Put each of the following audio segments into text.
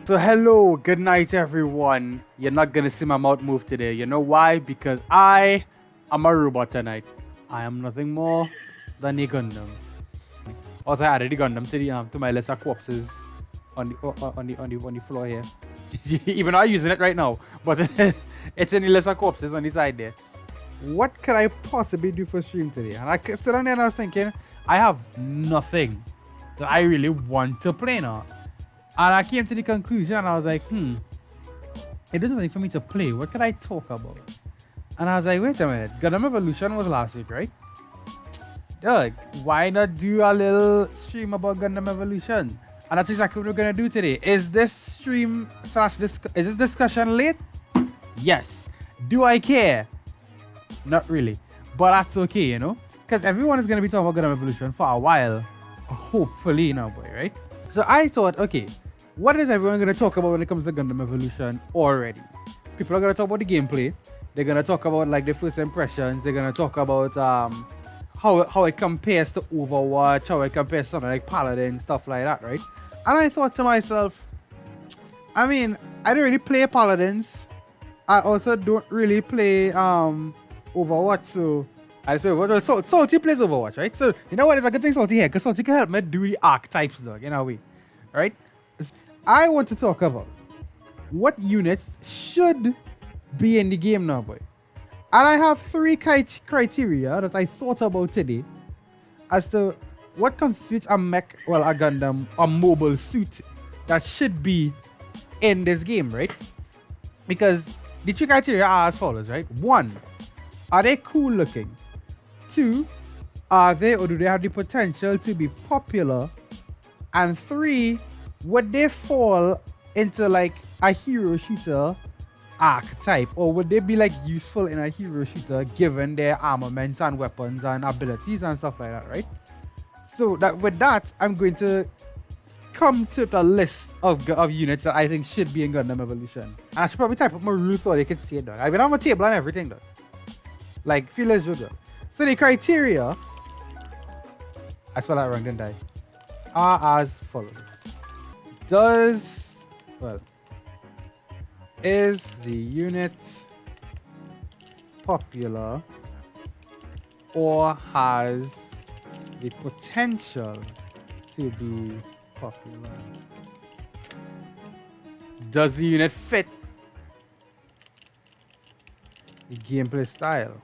So hello, good night everyone. You're not gonna see my mouth move today. You know why? Because I am a robot tonight. I am nothing more than a Gundam. Also, I added the Gundam City to my list of corpses on the floor here. Even though I'm using it right now, but it's in the list of corpses on the side there. What could I possibly do for stream today? And I sit down there and I was thinking, I have nothing that I really want to play now. And I came to the conclusion, and I was like, it doesn't nothing for me to play. What could I talk about? And I was like, wait a minute. Gundam Evolution was last week, right? Doug, why not do a little stream about Gundam Evolution? And that's exactly what we're going to do today. Is this stream / is this discussion late? Yes. Do I care? Not really. But that's okay, you know? Because everyone is going to be talking about Gundam Evolution for a while. Hopefully now, boy, right? So I thought, okay, what is everyone going to talk about when it comes to Gundam Evolution already? People are going to talk about the gameplay. They're going to talk about like the first impressions. They're going to talk about how it compares to Overwatch, how it compares to something like Paladin, stuff like that, right? And I thought to myself, I mean, I don't really play Paladins. I also don't really play Overwatch, so I say, well, Salty plays Overwatch, right? So, you know what? It's a good thing Salty here, because Salty can help me do the archetypes, dog, in a way, right? I want to talk about what units should be in the game now, boy. And I have 3 criteria that I thought about today as to what constitutes a mech, well, a Gundam, a mobile suit that should be in this game, right? Because the 3 criteria are as follows, right? 1, are they cool looking? 2, are they or do they have the potential to be popular? And 3, would they fall into like a hero shooter archetype, or would they be like useful in a hero shooter given their armaments and weapons and abilities and stuff like that, right? So that with that, I'm going to come to the list of units that I think should be in Gundam Evolution. And I should probably type up my rules so they can see it, dog. I mean, on my table and everything, dog. Like, feel as Jojo. So the criteria, I spelled that wrong, didn't I? Are as follows. Is the unit popular or has the potential to be popular? Does the unit fit the gameplay style?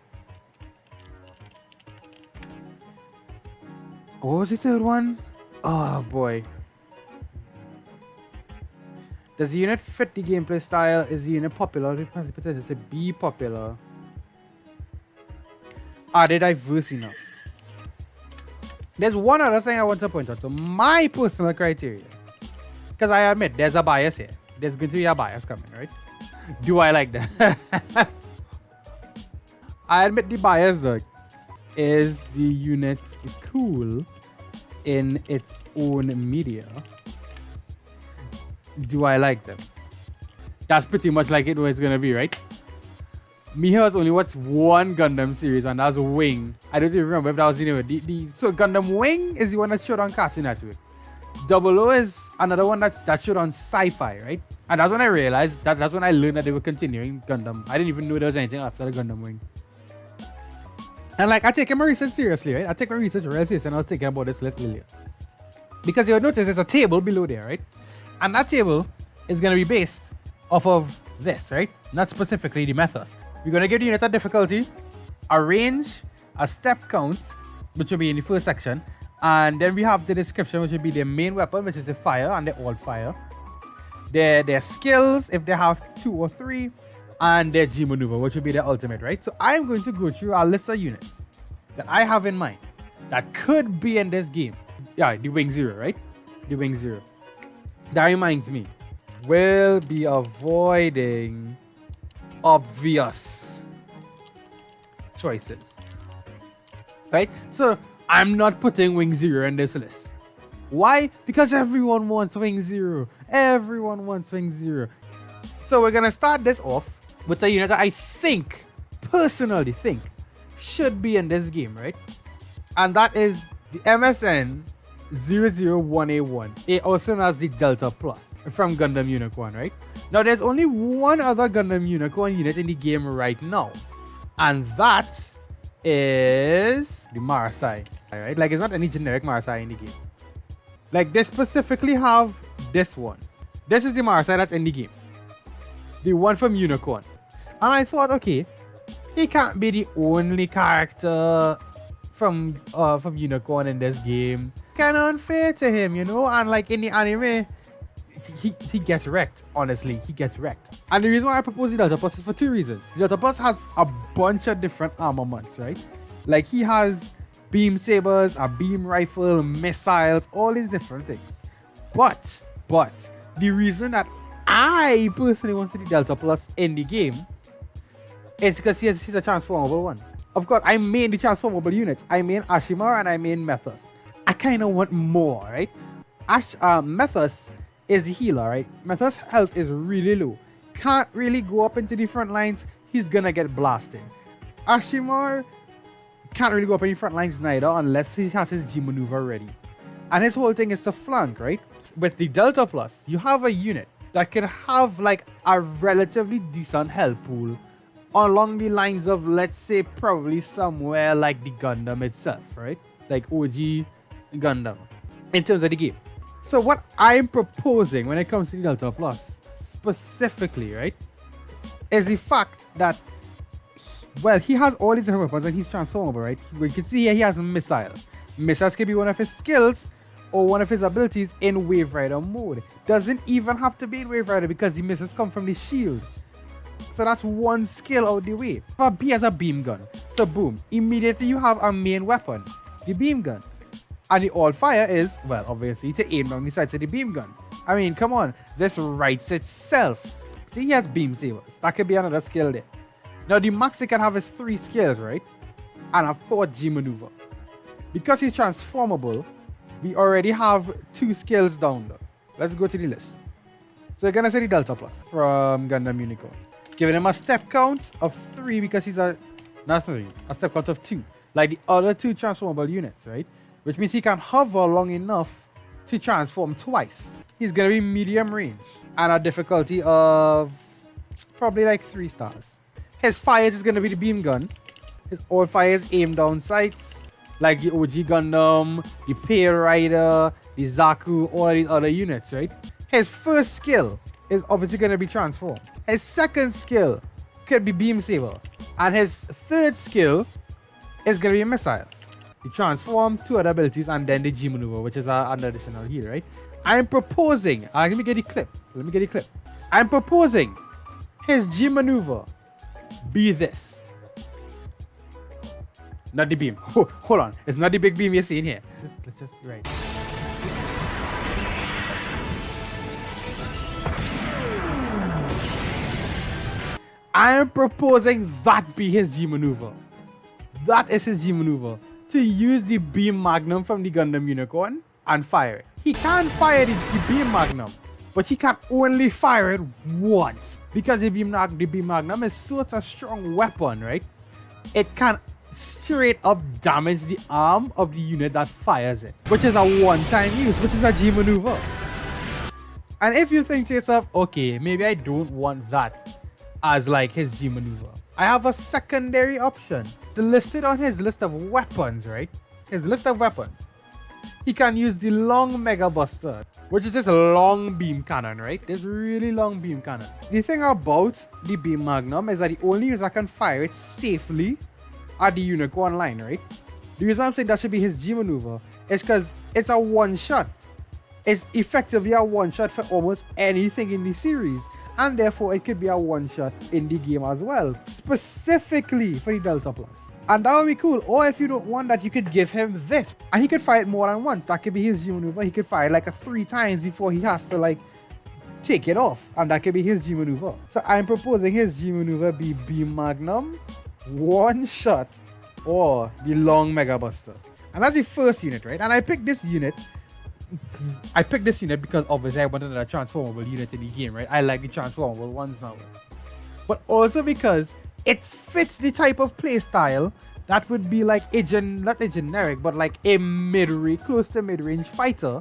What was the third one? Oh boy. Does the unit fit the gameplay style? Is the unit popular? It has the potential to be popular. Are they diverse enough? There's one other thing I want to point out. So my personal criteria, because I admit there's a bias here. There's going to be a bias coming, right? Do I like that? I admit the bias, though. Is the unit cool in its own media? Do I like them? That's pretty much like it was gonna be, right? Me has only watched one Gundam series, and that's Wing. I don't even remember if that was so Gundam Wing is the one that showed on Cartoon Network. Double O is another one that showed on Sci-Fi, right? And that's when I realized that's when I learned that they were continuing Gundam. I didn't even know there was anything after the Gundam Wing. And like, I take my research seriously, right? I take my research real serious, and I was thinking about this list earlier. Because you'll notice there's a table below there, right? And that table is going to be based off of this, right? Not specifically the methods. We're going to give the unit a difficulty, a range, a step count, which will be in the first section. And then we have the description, which will be their main weapon, which is the fire, and they're all fire. Their skills, if they have 2 or 3, and their G maneuver, which will be their ultimate, right? So I'm going to go through a list of units that I have in mind that could be in this game. Yeah, the Wing Zero, right? The Wing Zero. That reminds me, we'll be avoiding obvious choices, right? So I'm not putting Wing Zero in this list. Why? Because everyone wants Wing Zero. Everyone wants Wing Zero. So we're gonna start this off with a unit that I personally think should be in this game, right? And that is the MSN 001A1, also known as the Delta Plus from Gundam Unicorn, right? Now there's only one other Gundam Unicorn unit in the game right now, and that is the Marasai, right? Like, it's not any generic Marasai in the game. Like, they specifically have this one. This is the Marasai that's in the game, the one from Unicorn. And I thought, okay, he can't be the only character from Unicorn in this game. Kind of unfair to him, you know? And like in the anime, he gets wrecked. Honestly, he gets wrecked. And the reason why I propose the Delta Plus is for two reasons. The Delta Plus has a bunch of different armaments, right? Like, he has beam sabers, a beam rifle, missiles, all these different things. But the reason that I personally want the Delta Plus in the game is because he's a transformable one. Of course, I main the transformable units. I main Ashimar and I main Methus. I kind of want more, right? Methus is the healer, right? Methus' health is really low. Can't really go up into the front lines. He's gonna get blasted. Ashimar can't really go up in the front lines neither unless he has his G maneuver ready. And his whole thing is to flank, right? With the Delta Plus, you have a unit that can have like a relatively decent health pool along the lines of, let's say, probably somewhere like the Gundam itself, right? Like OG Gundam in terms of the game. So what I'm proposing when it comes to the Delta Plus specifically, right, is the fact that, well, he has all these different weapons and he's transformable, right? You can see here he has missiles. Missiles can be one of his skills or one of his abilities in Wave Rider mode. Doesn't even have to be in Wave Rider because the missiles come from the shield. So that's one skill out the way. B has a beam gun. So boom, immediately you have a main weapon, the beam gun. And the all fire is, well, obviously to aim down the sights of the beam gun. I mean, come on, this writes itself. See, he has beam sabers. That could be another skill there. Now the max he can have is 3 skills, right? And a 4th G maneuver. Because he's transformable, we already have 2 skills down there. Let's go to the list. So we're gonna say the Delta Plus from Gundam Unicorn. Giving him a step count of 3 because he's a step count of 2. Like the other 2 transformable units, right? Which means he can hover long enough to transform twice. He's gonna be medium range and a difficulty of probably like 3 stars. His fires is gonna be the beam gun. His all fires aim down sights, like the OG Gundam, the Pale Rider, the Zaku, all these other units, right? His first skill is obviously gonna be transform. His second skill could be beam saber, and his third skill is gonna be missiles. He transform 2 other abilities and then the G maneuver, which is an additional here, right? I'm proposing, let me get the clip. I'm proposing his G maneuver be this. Not the beam. Hold on. It's not the big beam you're seeing here. Let's just, right. I am proposing that be his G maneuver. That is his G maneuver. To use the beam magnum from the Gundam Unicorn and fire it. He can fire the beam magnum, but he can only fire it once. Because the beam magnum is such a strong weapon, right? It can straight up damage the arm of the unit that fires it, which is a one-time use, which is a G maneuver. And if you think to yourself, okay, maybe I don't want that as like his G maneuver, I have a secondary option. Listed on his list of weapons, right? His list of weapons. He can use the long Mega Buster, which is this long beam cannon, right? This really long beam cannon. The thing about the beam magnum is that the only unit that can fire it safely are the Unicorn line, right? The reason I'm saying that should be his G maneuver is because it's a one-shot. It's effectively a one-shot for almost anything in the series. And therefore, it could be a one-shot in the game as well. Specifically for the Delta Plus. And that would be cool. Or if you don't want that, you could give him this. And he could fire it more than once. That could be his G maneuver. He could fire it like 3 times before he has to like take it off. And that could be his G maneuver. So I'm proposing his G maneuver be Beam Magnum, one shot, or the long Mega Buster. And that's the first unit, right? And I picked this unit because obviously I wanted a transformable unit in the game, right? I like the transformable ones now. But also because it fits the type of playstyle that would be like not a generic, but like a mid-range, close to mid-range fighter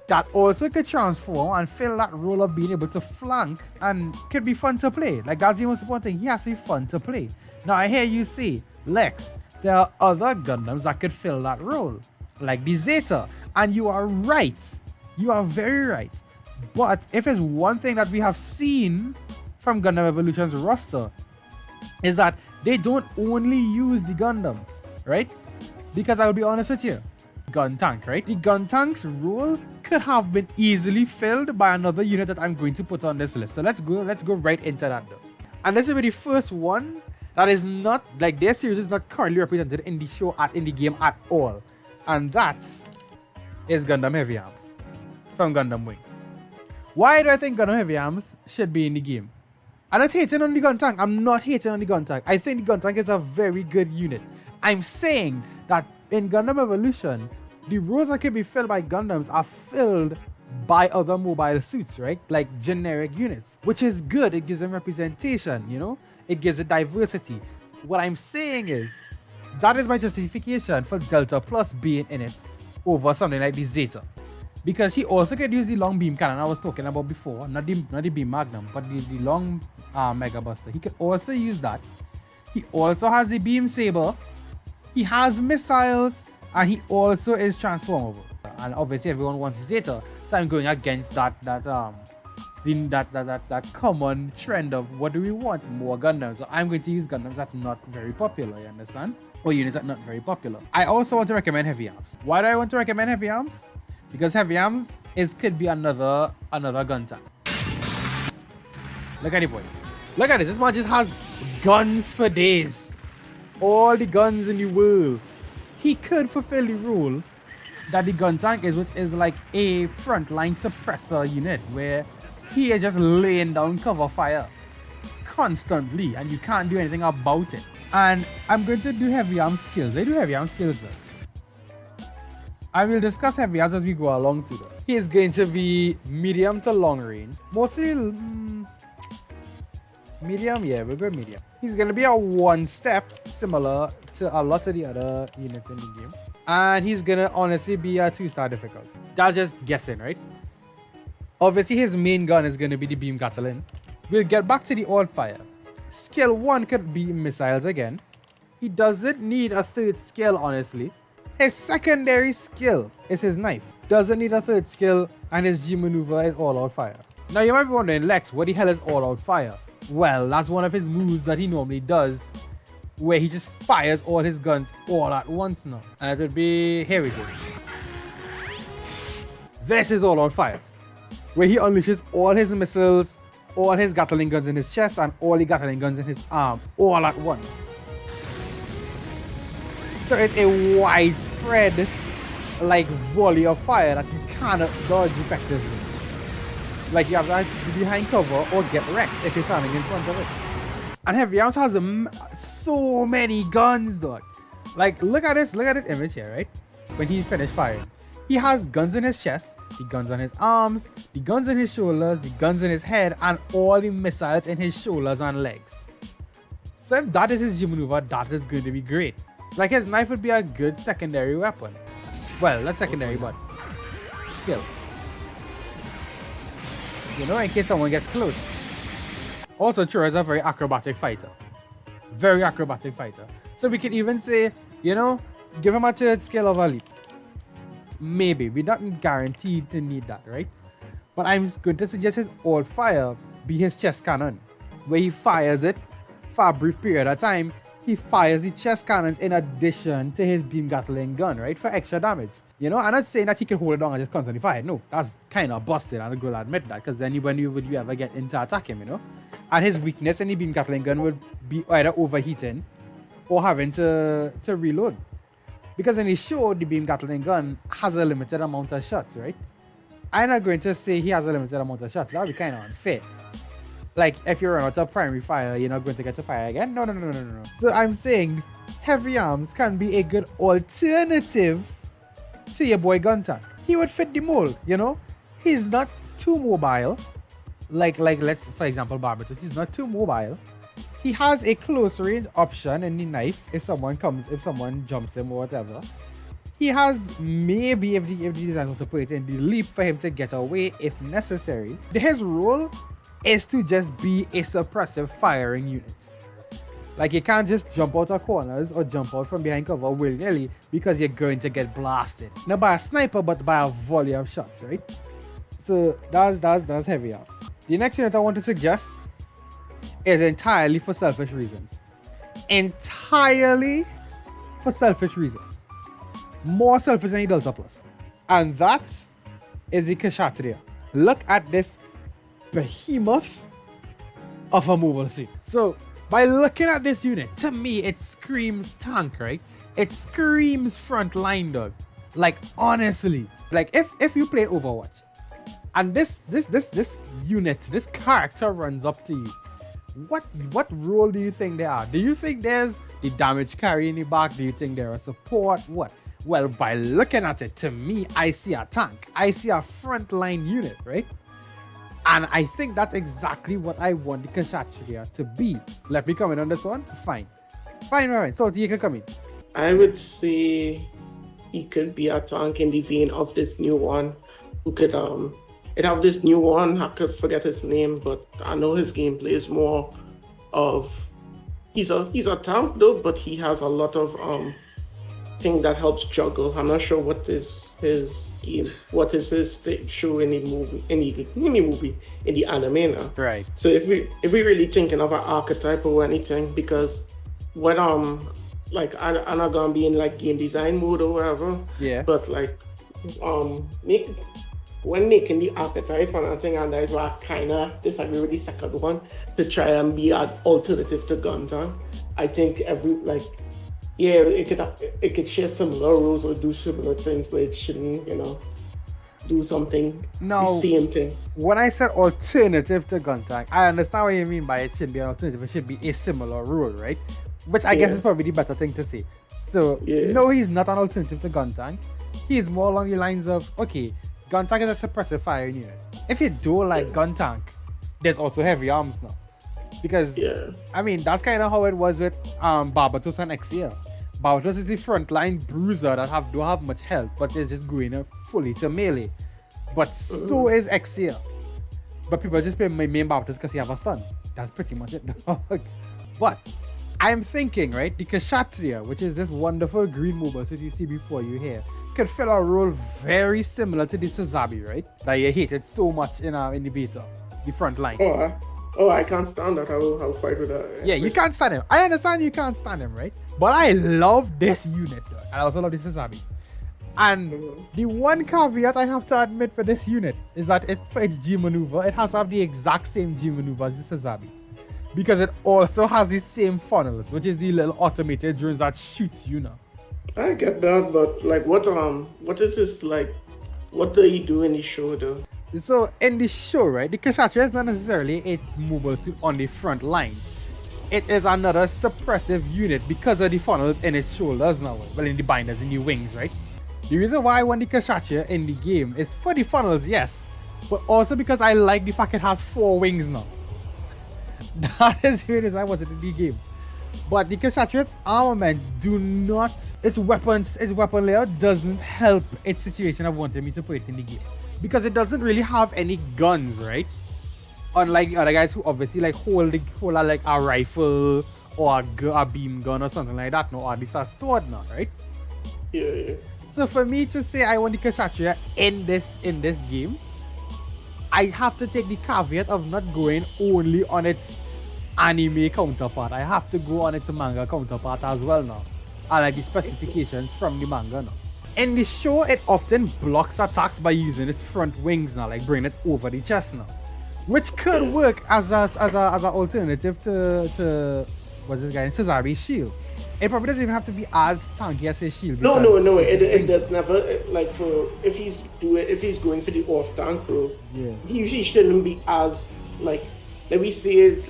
that also could transform and fill that role of being able to flank and could be fun to play. Like that's the most important thing. He has to be fun to play. Now I hear you say, Lex, there are other Gundams that could fill that role, like the Zeta, and you are right. You are very right. But if it's one thing that we have seen from Gundam Evolution's roster, is that they don't only use the Gundams, right? Because I'll be honest with you, gun tank, right? The gun tank's role could have been easily filled by another unit that I'm going to put on this list. So let's go right into that though. And this will be the first one that is not, like, their series is not currently represented in the show in the game at all. And that is Gundam Heavy Arms from Gundam Wing. Why do I think Gundam Heavy Arms should be in the game? I'm not hating on the gun tank. I'm not hating on the gun tank. I think the gun tank is a very good unit. I'm saying that in Gundam Evolution, the roles that can be filled by Gundams are filled by other mobile suits, right? Like generic units, which is good. It gives them representation, you know? It gives it diversity. What I'm saying is, that is my justification for Delta Plus being in it over something like the Zeta. Because he also could use the long beam cannon I was talking about before, not the beam magnum, but the long mega buster. He could also use that. He also has the beam saber. He has missiles, and he also is transformable. And obviously everyone wants Zeta, so I'm going against that common trend of what do we want? More Gundams. So I'm going to use Gundams that are not very popular, you understand? Or units that are not very popular. I also want to recommend Heavy Arms. Why do I want to recommend Heavy Arms? Because Heavy Arms could be another gun tank. Look at it, boy. Look at this. This man just has guns for days. All the guns in the world. He could fulfill the role that the gun tank is, which is like a frontline suppressor unit where he is just laying down cover fire constantly and you can't do anything about it. And I'm going to do Heavy Arms skills. They do Heavy Arms skills though. I will discuss Heavy Arms as we go along to them. He is going to be medium to long range. Mostly medium, yeah, we'll go medium. He's going to be a one step similar to a lot of the other units in the game. And he's going to honestly be a 2-star difficulty. That's just guessing, right? Obviously his main gun is going to be the beam Gatling. We'll get back to the old fire. Skill 1 could be missiles again. He doesn't need a third skill, honestly. His secondary skill is his knife. Doesn't need a third skill, and his G maneuver is all out fire. Now you might be wondering, Lex, what the hell is all out fire? Well, that's one of his moves that he normally does, where he just fires all his guns all at once now. And it would be, here we go. This is all out fire, where he unleashes all his missiles, all his Gatling guns in his chest, and all the Gatling guns in his arm, all at once. So it's a widespread, like, volley of fire that you cannot dodge effectively. Like, you have to be behind cover or get wrecked if you're standing in front of it. And Heavy Arms has so many guns, dog. Like, look at this image here, right? When he's finished firing. He has guns in his chest, the guns on his arms, the guns in his shoulders, the guns in his head, and all the missiles in his shoulders and legs. So if that is his G maneuver, that is going to be great. Like, his knife would be a good secondary weapon. Well, not secondary, but skill. You know, in case someone gets close. Also, Chura is a very acrobatic fighter. Very acrobatic fighter. So we could even say, you know, give him a third skill of elite. Maybe. We're not guaranteed to need that, right? But I'm going to suggest his old fire be his chest cannon, where he fires it for a brief period of time. He fires the chest cannons in addition to his beam Gatling gun, right? For extra damage. You know, I'm not saying that he can hold it down and just constantly fire. No, that's kind of busted. I'm going to admit that. Because then when would you ever get into attack him, you know? And his weakness in the beam Gatling gun would be either overheating or having to reload. Because in his show, the beam Gatling gun has a limited amount of shots, right? I'm not going to say he has a limited amount of shots. That would be kind of unfair. Like, if you run out of primary fire, you're not going to get to fire again? No. So I'm saying Heavy Arms can be a good alternative to your boy gun tank. He would fit the mold, you know? He's not too mobile. Like let's, for example, Barbatos. He's not too mobile. He has a close range option in the knife if someone jumps him or whatever. He has maybe, if the design was to put it in, the leap for him to get away if necessary. His role is to just be a suppressive firing unit. Like, you can't just jump out of corners or jump out from behind cover willy-nilly because you're going to get blasted. Not by a sniper, but by a volley of shots, right? So that's heavy arms. The next unit I want to suggest is entirely for selfish reasons. Entirely for selfish reasons. More selfish than the Delta Plus. And that is the Kashatriya. Look at this behemoth of a mobile suit. So, by looking at this unit, to me, it screams tank, right? It screams front line, dog. Like, honestly. Like, if you play Overwatch, and this unit, this character runs up to you, what role do you think they are? Do you think there's the damage carry in the back? Do you think they're a support? What? Well, by looking at it, to me, I see a tank. I see a frontline unit, right? And I think that's exactly what I want the Kashatriya to be. Let me comment on this one. Fine. Right. So you can come in. I would say he could be a tank in the vein of this new one. Who could it have this new one? I could forget his name, but I know his gameplay is more of he's a tank though, but he has a lot of thing that helps juggle. I'm not sure what is his game, what is his show in the movie, in the anime now. Right. So if we really thinking of an archetype or anything, because when like I'm not gonna be in like game design mode or whatever. Yeah. But like when making the archetype and I think, and that's why I kinda disagree with the second one, to try and be an alternative to Gundam. I think it could share similar roles or do similar things, but it shouldn't, do something the same thing. When I said alternative to Gundam, I understand what you mean by it shouldn't be an alternative. It should be a similar role, right? Which I guess is probably the better thing to say. So, no, he's not an alternative to Gundam. He's more along the lines of, okay, Gun-Tank is a suppressive firing unit. If you don't like Gun-Tank, there's also heavy arms now. Because, I mean, that's kind of how it was with Barbatos and Exia. Barbatos is the frontline bruiser that don't have much health, but is just going fully to melee. But so is Exia. But people just play main Barbatos because he have a stun. That's pretty much it. But I'm thinking, right, the Kashatriya, which is this wonderful green mobile that you see before you here, could fill a role very similar to the Suzabi, right? That you hated so much in the beta, the front line. I can't stand that. I'll fight with that. Yeah, you can't stand him. I understand you can't stand him, right? But I love this unit, though. I also love the Suzabi. And the one caveat I have to admit for this unit is that for its G maneuver, it has to have the exact same G maneuver as the Suzabi. Because it also has the same funnels, which is the little automated drones that shoots you now. I get that, but like what is this like? What do you do in the show though? So in the show, right, the Kashatriya is not necessarily a mobile suit on the front lines. It is another suppressive unit because of the funnels in its shoulders now, well, in the binders, in the wings, right? The reason why I want the Kashatriya in the game is for the funnels, yes, but also because I like the fact it has 4 wings now. That is the reason I wanted in the game. But the Kashatriya's armaments do not, its weapon layer doesn't help its situation of wanting me to put it in the game. Because it doesn't really have any guns, right? Unlike the other guys who obviously like hold like a rifle or a beam gun or something like that, no, or at least a sword now, right? Yeah. So for me to say I want the Kashatriya in this game, I have to take the caveat of not going only on its anime counterpart. I have to go on its manga counterpart as well now. I like the specifications from the manga now. In the show, it often blocks attacks by using its front wings now, like bringing it over the chest now, which could work as an alternative to what's this guy, Suzabi's shield. It probably doesn't even have to be as tanky as his shield. No. It does never like for if he's going for the off tank role. Yeah. He usually shouldn't be as like. Let me say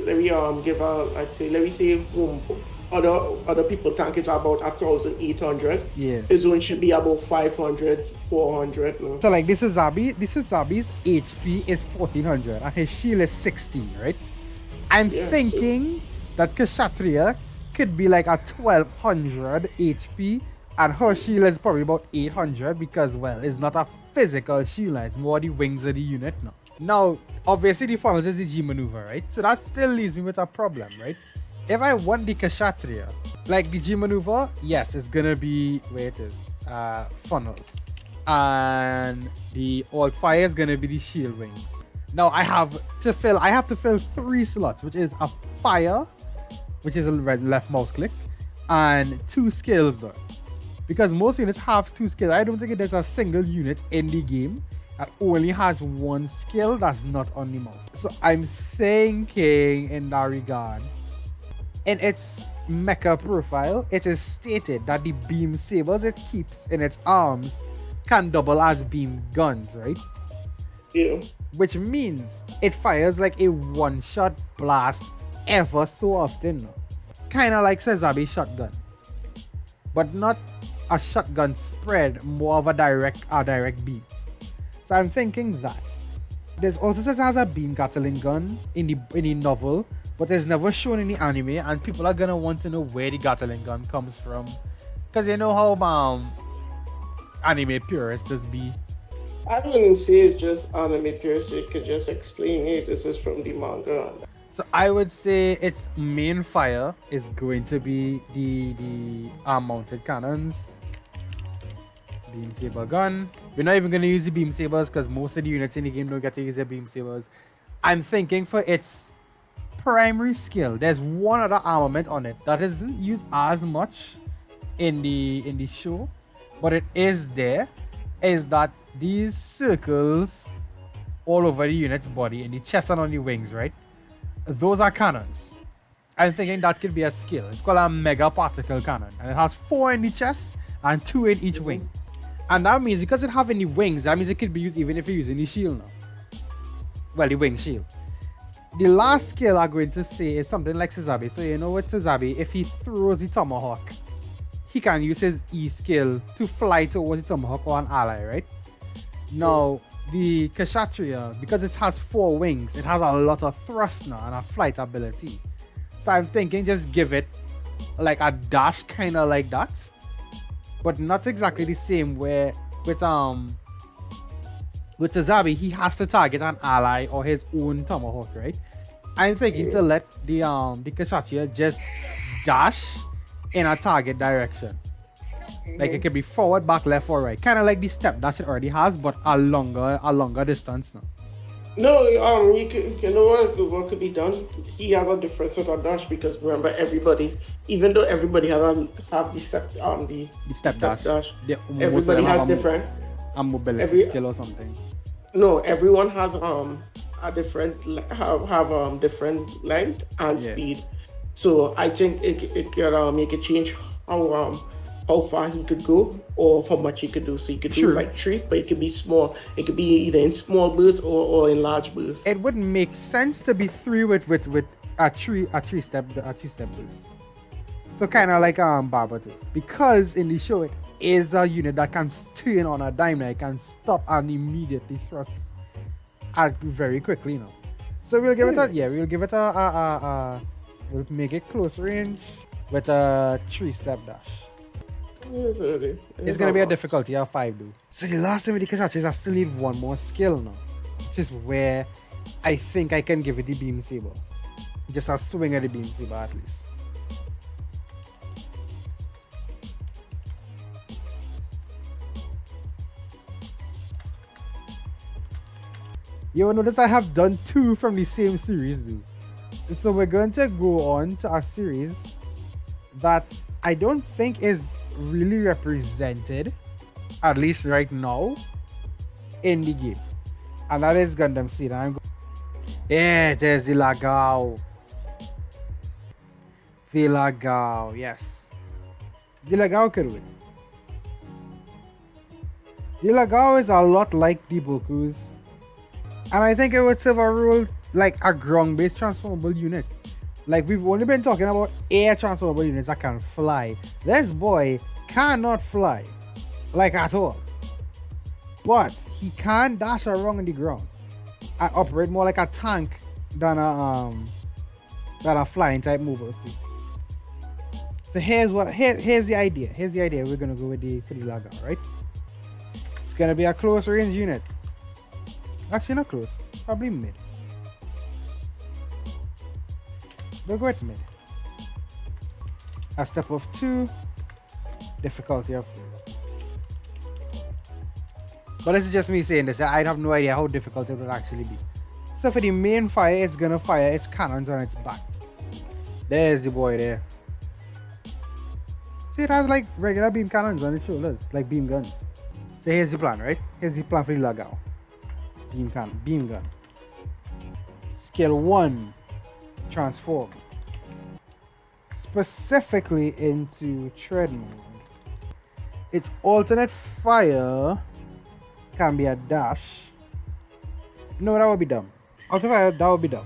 other people tank is about 1,800. Yeah. His own should be about 500, 400. No? So like this is Zabi's HP is 1,400 and his shield is 16, right? I'm thinking that Kashatriya could be like a 1200 HP, and her shield is probably about 800 because, well, it's not a physical shield, it's more the wings of the unit now. Now, obviously, the funnels is the G maneuver, right? So that still leaves me with a problem, right? If I want the Kashatriya, like the G maneuver, yes, it's gonna be where it is, funnels, and the alt fire is gonna be the shield wings. Now I have to fill 3 slots, which is a fire, which is a left mouse click, and 2 skills though. Because most units have 2 skills. I don't think there's a single unit in the game that only has 1 skill that's not on the mouse. So I'm thinking in that regard. In its mecha profile, it is stated that the beam sabers it keeps in its arms can double as beam guns, right? Yeah. Which means it fires like a one-shot blast ever so often. Kinda like Sazabi's shotgun. But not a shotgun spread, more of a direct beam. So I'm thinking that. There's also says it has a beam Gatling gun in the novel, but it's never shown in the anime, and people are gonna want to know where the Gatling gun comes from. Cause you know how anime purists just be. I wouldn't say it's just anime purists. You could just explain, hey, this is from the manga. So I would say its main fire is going to be the arm-mounted cannons. Beam saber gun. We're not even going to use the beam sabers because most of the units in the game don't get to use their beam sabers. I'm thinking for its primary skill, there's one other armament on it that isn't used as much in the show, but it is there. Is that these circles all over the unit's body, in the chest and on the wings, right? Those are cannons. I'm thinking that could be a skill. It's called a mega particle cannon, and it has 4 in the chest and 2 in each wing. And that means because it have any wings, that means it could be used even if you're using the shield now. Well, the wing shield. The last skill I'm going to say is something like Sazabi. So you know with Sazabi, if he throws the tomahawk, he can use his E skill to fly towards the tomahawk or an ally, right? Now, the Kashatriya, because it has 4 wings, it has a lot of thrust now and a flight ability. So I'm thinking just give it like a dash kind of like that, but not exactly the same where with Sazabi, he has to target an ally or his own tomahawk, right? I'm thinking to let the Kashatriya just dash in a target direction. Like it could be forward, back, left, or right. Kind of like the step dash it already has, but a longer distance now. No, you know what could be done? He has a different set of dash because remember even though everybody have the step dash, everybody has different a mobility skill or something. No, everyone has a different have different length and speed. So I think it could make it change how far he could go or how much he could do. So he could do like 3, but it could be small. It could be either in small bursts or in large bursts. It wouldn't make sense to be 3 with a three step burst. So kind of like Barbatos, because in the show it is a unit that can turn on a dime, it can stop and immediately thrust very quickly now. So we'll give it we'll make it close range with a 3-step dash. It's gonna be a difficulty of 5 though. So the last thing with the Kashatriya is I still need one more skill now, which is where I think I can give it the beam saber. Just a swing at the beam saber at least. You will notice I have done 2 from the same series though. So we're going to go on to a series that I don't think is really represented, at least right now, in the game. And that is Gundam City. Yeah, there's the Lagao. The Lagao, yes. The Lagao could win. The Lagao is a lot like the Bokus. And I think it would serve a role like a ground-based transformable unit. Like we've only been talking about air transformable units that can fly. This boy cannot fly, like at all. But he can dash around on the ground and operate more like a tank than that are flying type movers. See? So here's the idea. Here's the idea. We're gonna go with for the Laga, right? It's gonna be a close range unit. Actually, not close. Probably mid. We'll go with mid. A step of 2. Difficulty of 3. But this is just me saying this. I have no idea how difficult it will actually be. So for the main fire, it's gonna fire its cannons on its back. There's the boy there. See, it has like regular beam cannons on its shoulders, like beam guns. So here's the plan, right? Here's the plan for the Lagao. Beam gun. Skill 1. Transform. Specifically into tread mode. Its alternate fire can be a dash. No, that would be dumb. Alternate fire, that would be dumb.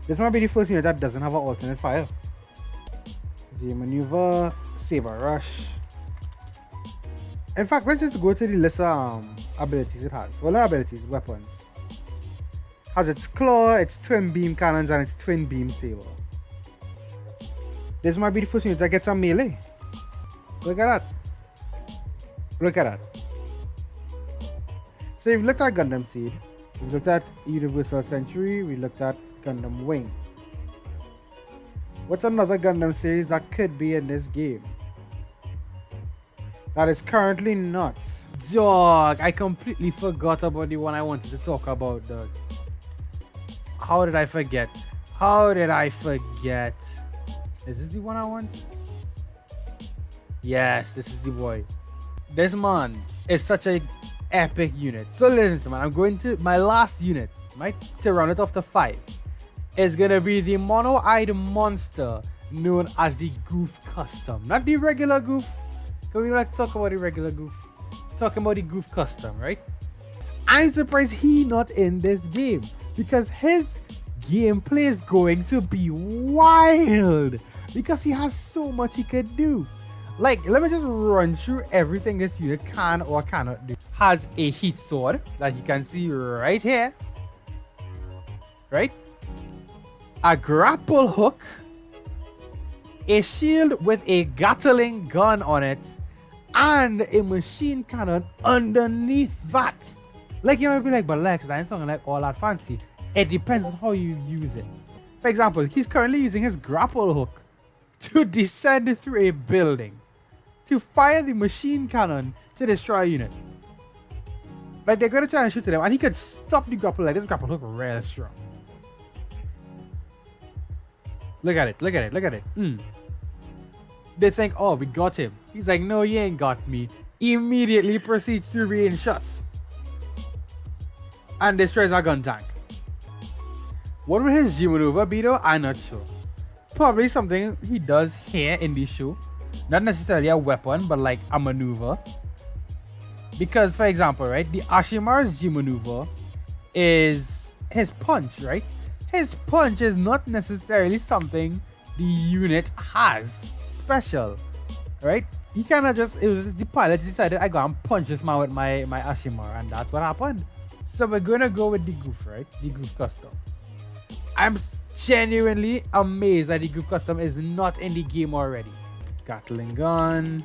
This might be the first unit that doesn't have an alternate fire. The maneuver, saber rush. In fact, let's just go to the list of abilities it has. Well, not abilities, weapons. Has its claw, its twin beam cannons, and its twin beam saber. This might be the first unit that gets a melee. Look at that. Look at that. So we've looked at Gundam Seed, we've looked at Universal Century, we looked at Gundam Wing. What's another Gundam series that could be in this game? That is currently not. Dog, I completely forgot about the one I wanted to talk about, dog. How did I forget? How did I forget? Is this the one I want? Yes, this is the boy. This man is such an epic unit. So listen to me, I'm going to my last unit, right? To round it off to 5. Is gonna be the mono-eyed monster known as the Goof Custom. Not the regular Goof. Because we like to talk about the regular Goof. Talking about the Goof Custom, right? I'm surprised he not in this game. Because his gameplay is going to be wild. Because he has so much he could do. Like, let me just run through everything this unit can or cannot do. Has a heat sword that you can see right here. Right? A grapple hook. A shield with a Gatling gun on it. And a machine cannon underneath that. Like, you might be like, but Lex, that ain't something like all that fancy. It depends on how you use it. For example, he's currently using his grapple hook to descend through a building to fire the machine cannon to destroy a unit. Like, they're going to try and shoot at him, and he could stop the grapple. Like, this grapple hook really strong. Look at it, look at it, look at it. They think, oh, we got him. He's like, no, you ain't got me. Immediately proceeds to rain shots and destroys our gun tank. What would his G maneuver be though? I'm not sure. Probably something he does here in this show. Not necessarily a weapon, but like a maneuver. Because, for example, right, the Ashimar's G maneuver is his punch, right? His punch is not necessarily something the unit has special, right? He kind of just, it was the pilot decided I go and punch this man with my Ashimar, and that's what happened. So we're gonna go with the Goof, right? The Goof Custom. I'm genuinely amazed that the Goof Custom is not in the game already. Gatling gun,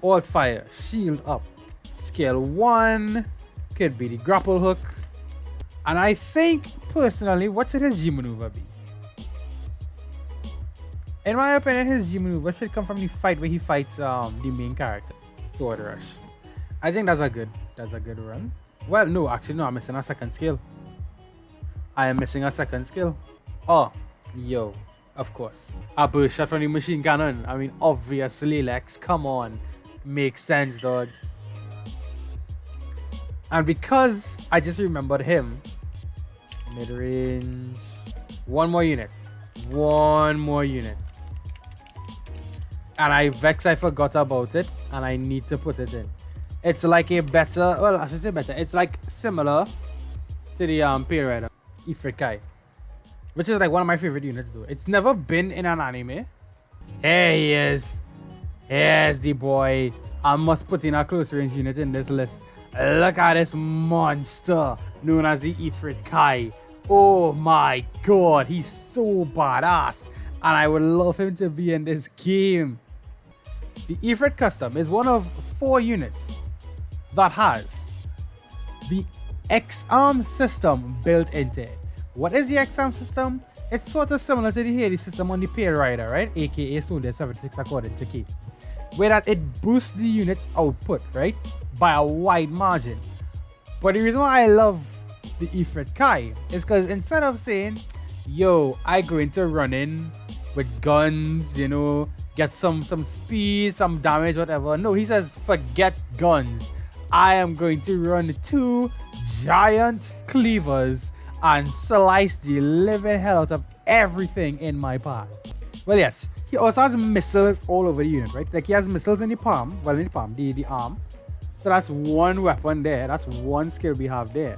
alt fire, shield up, skill 1, could be the grapple hook. And I think, personally, what should his G maneuver be? In my opinion, his G maneuver should come from the fight where he fights the main character, Sword Rush. I think that's a good run. Well, no, actually, no, I'm missing a second skill. I am missing a second skill. Oh, yo, of course. A burst shot from the machine cannon. I mean, obviously, Lex, come on. Makes sense, dog. And because I just remembered him, mid-range, one more unit. And I forgot about it, and I need to put it in. It's like a better, well, I should say better. It's like similar to the Pale Rider, Ifrikai, which is like one of my favorite units though. It's never been in an anime. Here he is. Here's the boy. I must put in a close range unit in this list. Look at this monster. known as the Ifrit Kai. Oh my god, he's so badass, and I would love him to be in this game. The Ifrit Custom is one of 4 units that has the X-Arm system built into it. What is the X-Arm system? It's sort of similar to the Hades system on the Pale Rider, right? AKA Soldier 76 according to Kate. Where that it boosts the unit's output, right? By a wide margin. But the reason why I love the Ifrit Kai is because instead of saying, yo, I going to run in with guns, you know, get some speed, some damage, whatever. No, he says, forget guns. I am going to run 2 giant cleavers and slice the living hell out of everything in my path. Well, yes, he also has missiles all over the unit, right? Like he has missiles in the palm, well, in the palm, the arm. So that's one weapon there. That's one skill we have there.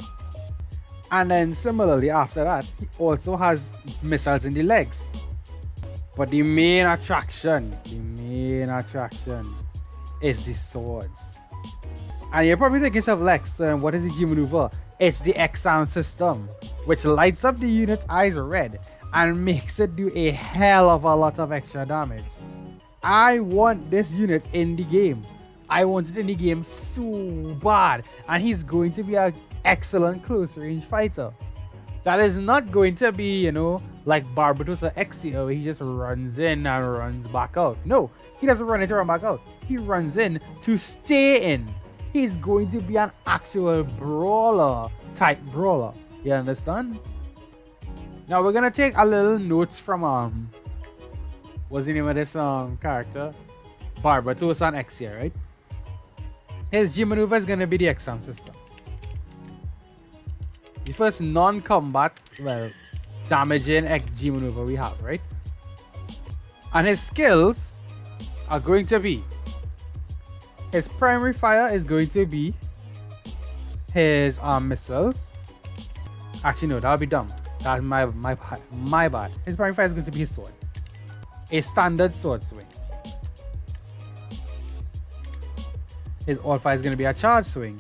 And then similarly after that, he also has missiles in the legs. But the main attraction is the swords. And you're probably thinking of Lex, what is the G maneuver? It's the X-Arm system, which lights up the unit's eyes red and makes it do a hell of a lot of extra damage. I want this unit in the game. I want it in the game so bad, and he's going to be an excellent close range fighter. That is not going to be, you know, like Barbatos or Exia, where he just runs in and runs back out. No, he doesn't run in to run back out. He runs in to stay in. He's going to be an actual brawler, type brawler. You understand? Now we're gonna take a little notes from what's the name of this character? Barbatos and Exia, right? His G maneuver is gonna be the X-Arm system. The first non-combat, well, damaging G maneuver we have, right? And his skills are going to be, his primary fire is going to be his missiles. Actually, no, that would be dumb. That's my bad. His primary fire is going to be his sword. A standard sword swing. His all fire is going to be a charge swing.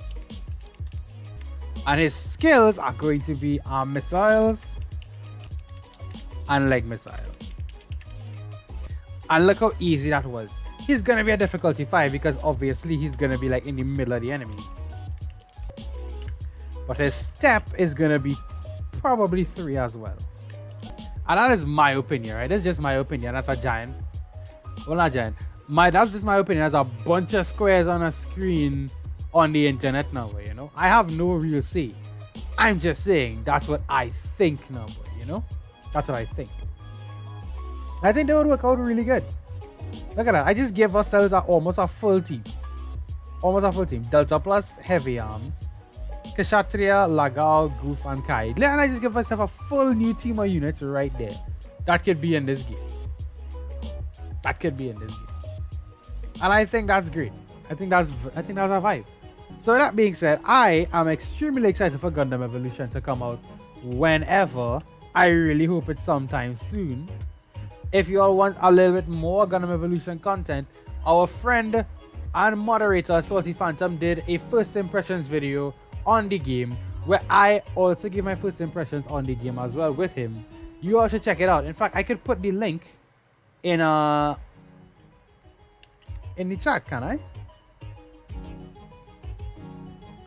And his skills are going to be arm missiles and leg missiles. And look how easy that was. He's going to be a difficulty 5 because obviously he's going to be like in the middle of the enemy. But his step is going to be probably 3 as well. And that is my opinion, right? That's just my opinion. That's a giant. Well, not giant. That's just my opinion. There's a bunch of squares on a screen on the internet now, you know. I have no real say. I'm just saying that's what I think now, you know. That's what I think. I think they would work out really good. Look at that. I just gave ourselves almost a full team. Almost a full team. Delta plus heavy arms. Kashatriya, Lagao, Goof, and Kai. And I just give myself a full new team of units right there. That could be in this game. That could be in this game. And I think that's great. I think that's a vibe. So that being said, I am extremely excited for Gundam Evolution to come out whenever. I really hope it's sometime soon. If you all want a little bit more Gundam Evolution content, our friend and moderator Salty Phantom did a first impressions video on the game where I also give my first impressions on the game as well with him. You all should check it out. In fact, I could put the link in the chat, can I?